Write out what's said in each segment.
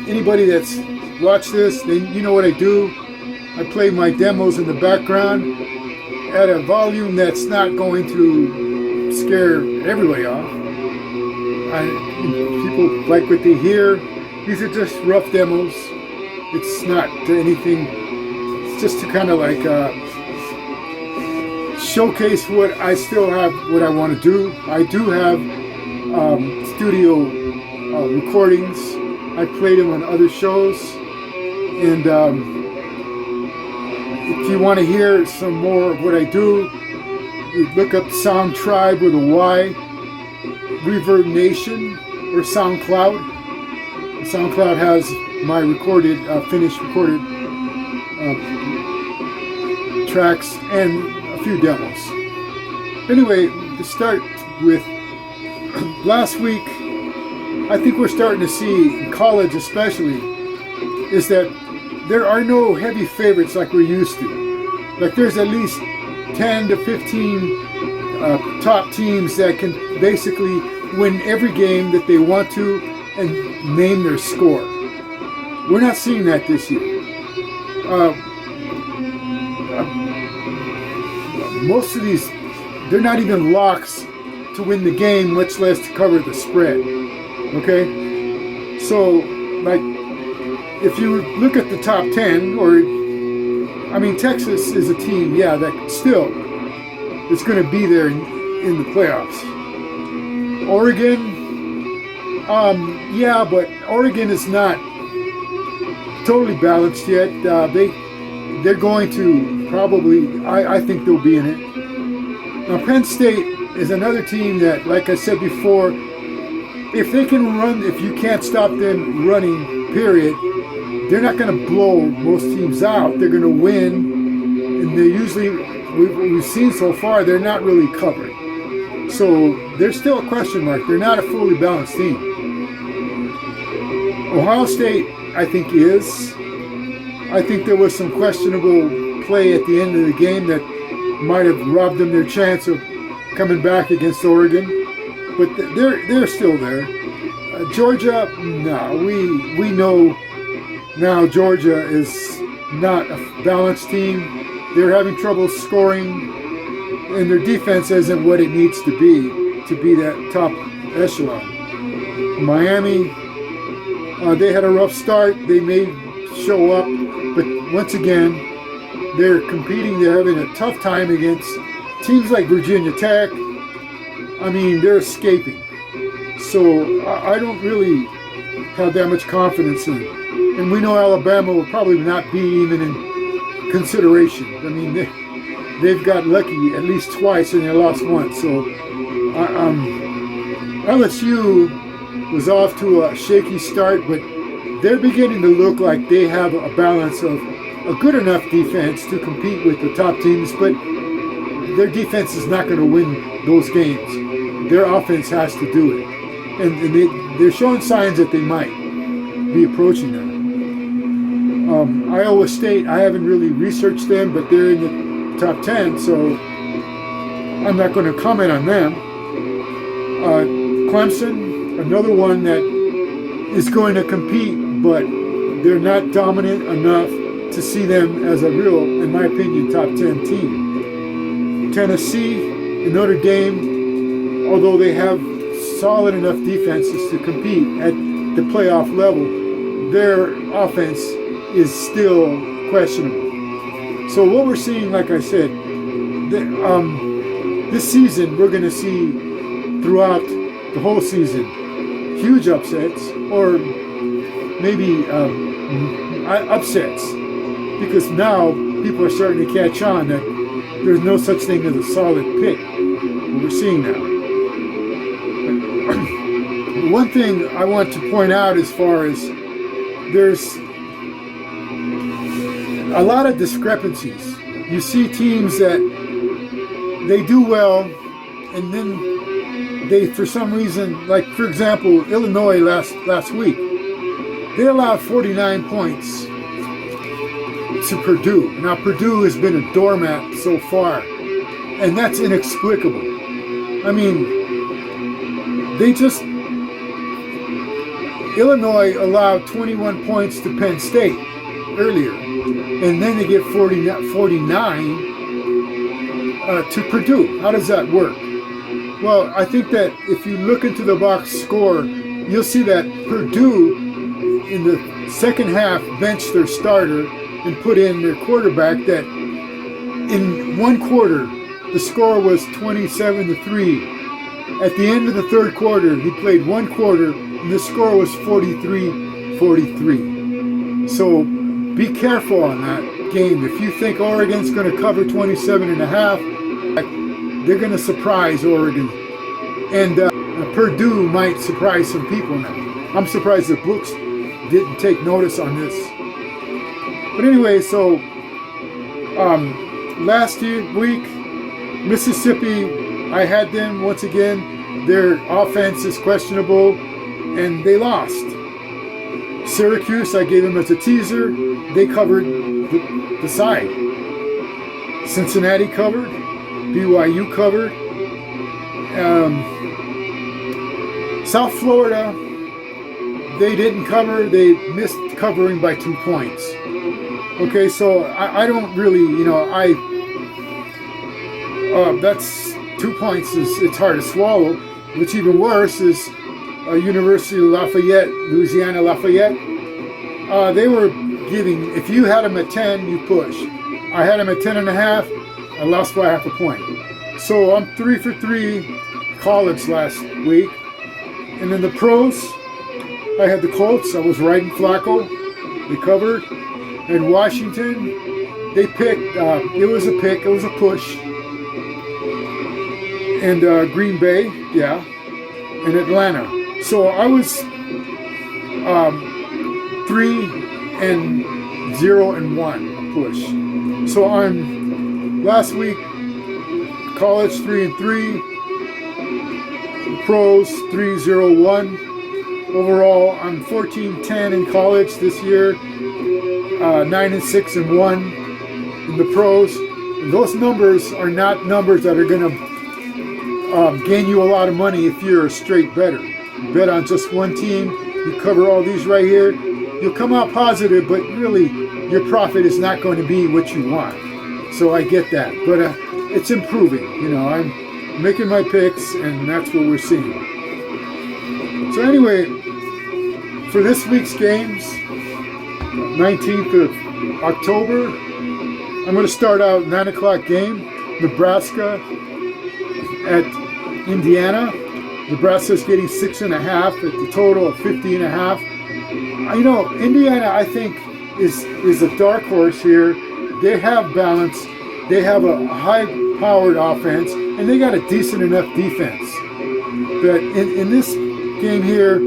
anybody that's watched this, you know what I do. I play my demos in the background at a volume that's not going to scare everybody off. People like what they hear. These are just rough demos. It's not anything. It's just to kind of like showcase what I still have, what I want to do. I do have studio recordings. I played them on other shows, and if you want to hear some more of what I do, you look up Sound Tribe with a Y, Reverb Nation, or SoundCloud. SoundCloud has my recorded, finished recorded tracks and a few demos. Anyway, to start with, last week, I think we're starting to see, in college especially, is that there are no heavy favorites like we're used to. Like there's at least 10 to 15 top teams that can basically win every game that they want to and name their score. We're not seeing that this year. Most of these, they're not even locks to win the game, much less to cover the spread. Okay? So, like, if you look at the top 10, or, I mean, Texas is a team, yeah, that still is going to be there in the playoffs. Oregon, yeah, but Oregon is not totally balanced yet. They're going to probably, I think they'll be in it. Now, Penn State is another team that, like I said before, if they can run, if you can't stop them running, period, they're not going to blow most teams out. They're going to win, and they usually, we've seen so far, they're not really covered. So there's still a question mark. They're not a fully balanced team. Ohio State, I think, is. I think there was some questionable play at the end of the game that might have robbed them their chance of coming back against Oregon. But they're still there. Georgia, no, we know now Georgia is not a balanced team. They're having trouble scoring, and their defense isn't what it needs to be that top echelon. Miami, they had a rough start. They may show up, but once again, they're competing. They're having a tough time against teams like Virginia Tech. I mean, they're escaping. So I don't really have that much confidence in it. And we know Alabama will probably not be even in consideration. I mean, they've got lucky at least twice and they lost once. So LSU was off to a shaky start, but they're beginning to look like they have a balance of a good enough defense to compete with the top teams, but their defense is not going to win those games. Their offense has to do it. And they're showing signs that they might be approaching that. Iowa State, I haven't really researched them, but they're in the top 10, so I'm not going to comment on them. Clemson, another one that is going to compete, but they're not dominant enough to see them as a real, in my opinion, top 10 team. Tennessee and Notre Dame, although they have solid enough defenses to compete at the playoff level, their offense is still questionable. So what we're seeing, like I said, this season we're going to see throughout the whole season huge upsets, or maybe upsets, because now people are starting to catch on that there's no such thing as a solid pick. What we're seeing now. One thing I want to point out, as far as there's a lot of discrepancies. You see teams that they do well, and then they, for some reason, like for example, Illinois last week, they allowed 49 points to Purdue. Now Purdue has been a doormat so far, and that's inexplicable. I mean, they just, Illinois allowed 21 points to Penn State earlier, and then they get 49 to Purdue. How does that work? Well, I think that if you look into the box score, you'll see that Purdue in the second half benched their starter and put in their quarterback. That in one quarter, the score was 27-3. At the end of the third quarter, he played one quarter, and the score was 43-43. So be careful on that game. If you think Oregon's going to cover 27.5, they're going to surprise Oregon. And Purdue might surprise some people now. I'm surprised the books didn't take notice on this. But anyway, so last week, Mississippi, I had them once again. Their offense is questionable, and they lost. Syracuse, I gave them as a teaser. They covered the side. Cincinnati covered. BYU covered. South Florida, they didn't cover. They missed covering by 2 points. Okay, so I don't really, that's 2 points. It's hard to swallow. What's even worse is University of Lafayette, Louisiana Lafayette. They were giving, if you had them at 10, you push. I had them at 10.5. I lost by half a point. So I'm 3 for 3 college last week. And then the pros, I had the Colts. I was riding Flacco. They covered. And Washington, they picked. It was a pick. It was a push. And Green Bay, yeah. And Atlanta. So I was 3-0-1 push. So I'm last week college 3-3, pros 3-0-1. Overall, I'm 14-10 in college this year, 9-6-1 in the pros. And those numbers are not numbers that are going to gain you a lot of money if you're a straight bettor. You bet on just one team, you cover all these right here, you'll come out positive, but really your profit is not going to be what you want. So I get that, but it's improving. I'm making my picks, and that's what we're seeing. So anyway, for this week's games, 19th of October, I'm going to start out 9 o'clock game, Nebraska at Indiana. Nebraska's getting 6.5 at the total of 50.5. Indiana, I think, is a dark horse here. They have balance. They have a high-powered offense, and they got a decent enough defense. But in this game here,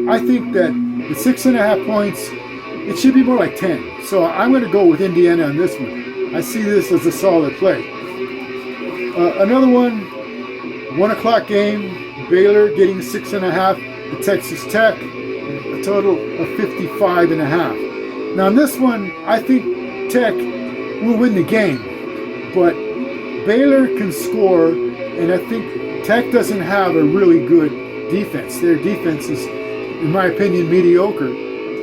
I think that the 6.5 points, it should be more like 10. So I'm going to go with Indiana on this one. I see this as a solid play. Another one, 1 o'clock game, Baylor getting 6.5 at Texas Tech, a total of 55.5. Now in this one, I think Tech will win the game, but Baylor can score, and I think Tech doesn't have a really good defense. Their defense is, in my opinion, mediocre.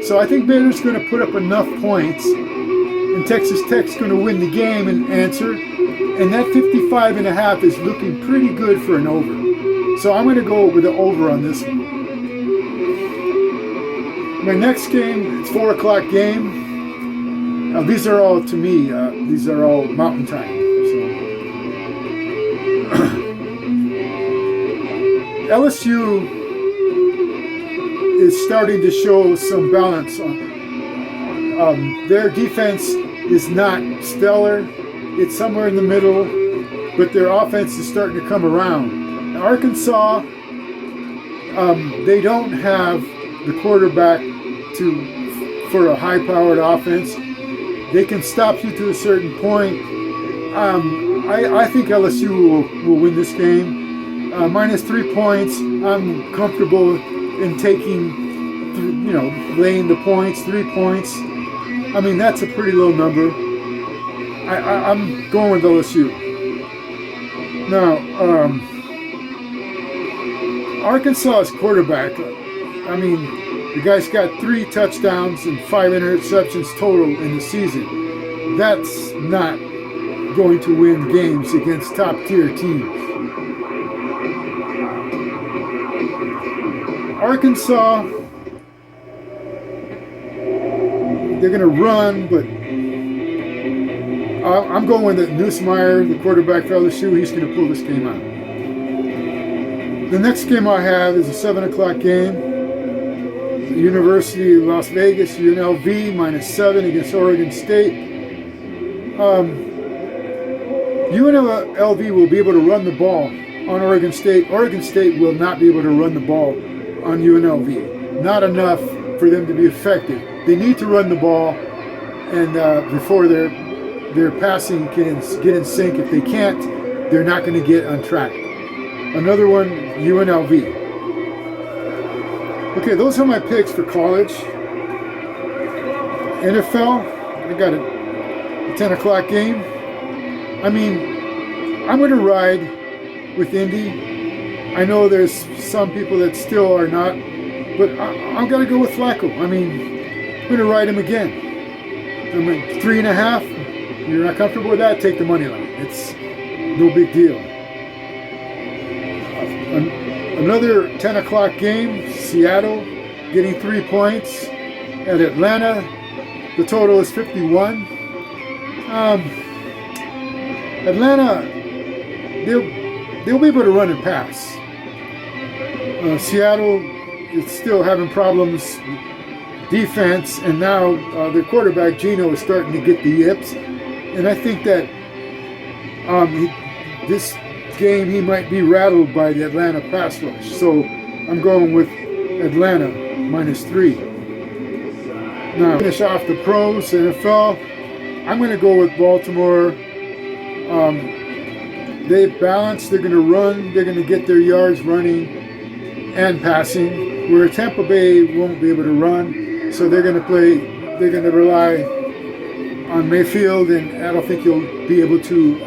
So I think Baylor's going to put up enough points, and Texas Tech's going to win the game and answer. And that 55.5 is looking pretty good for an over. So I'm going to go with the over on this one. My next game, it's 4 o'clock game. Now these are all, to me, these are all Mountain Time. So. LSU is starting to show some balance. Their defense is not stellar. It's somewhere in the middle, but their offense is starting to come around. Arkansas, they don't have the quarterback for a high-powered offense. They can stop you to a certain point. I think LSU will win this game. Minus 3 points. I'm comfortable in taking, laying the points, 3 points. I mean, that's a pretty low number. I'm going with LSU. Now, Arkansas's quarterback, I mean, The guy's got 3 touchdowns and 5 interceptions total in the season. That's not going to win games against top-tier teams. Arkansas, they're going to run, but I'm going with Nussmeier, the quarterback for LSU. He's going to pull this game out. The next game I have is a 7 o'clock game. University of Las Vegas, UNLV, -7 against Oregon State. UNLV will be able to run the ball on Oregon State. Oregon State will not be able to run the ball on UNLV. Not enough for them to be effective. They need to run the ball, and before their passing can get in sync. If they can't, they're not going to get on track. Another one, UNLV. Okay, those are my picks for college. NFL, I got a 10 o'clock game. I mean, I'm going to ride with Indy. I know there's some people that still are not, but I'm going to go with Flacco. I mean, I'm going to ride him again. I mean, 3.5. You're not comfortable with that? Take the money line. It's no big deal. Another 10 o'clock game. Seattle getting 3 points at Atlanta. The total is 51. Atlanta, they'll be able to run and pass. Seattle is still having problems defense, and now their quarterback Geno is starting to get the yips. And I think that this game he might be rattled by the Atlanta pass rush. So I'm going with Atlanta -3. Now finish off the pros, NFL. I'm going to go with Baltimore. They balance. They're going to run. They're going to get their yards running and passing. Where Tampa Bay won't be able to run, so they're going to play. They're going to rely on Mayfield, and I don't think he'll be able to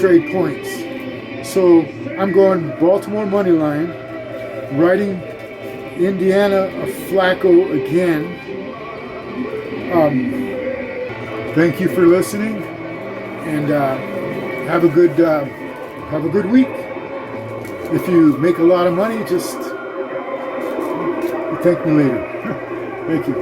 trade points. So I'm going Baltimore money line, riding Indiana a Flacco again. Thank you for listening, and have a good week. If you make a lot of money, just thank me later. Thank you.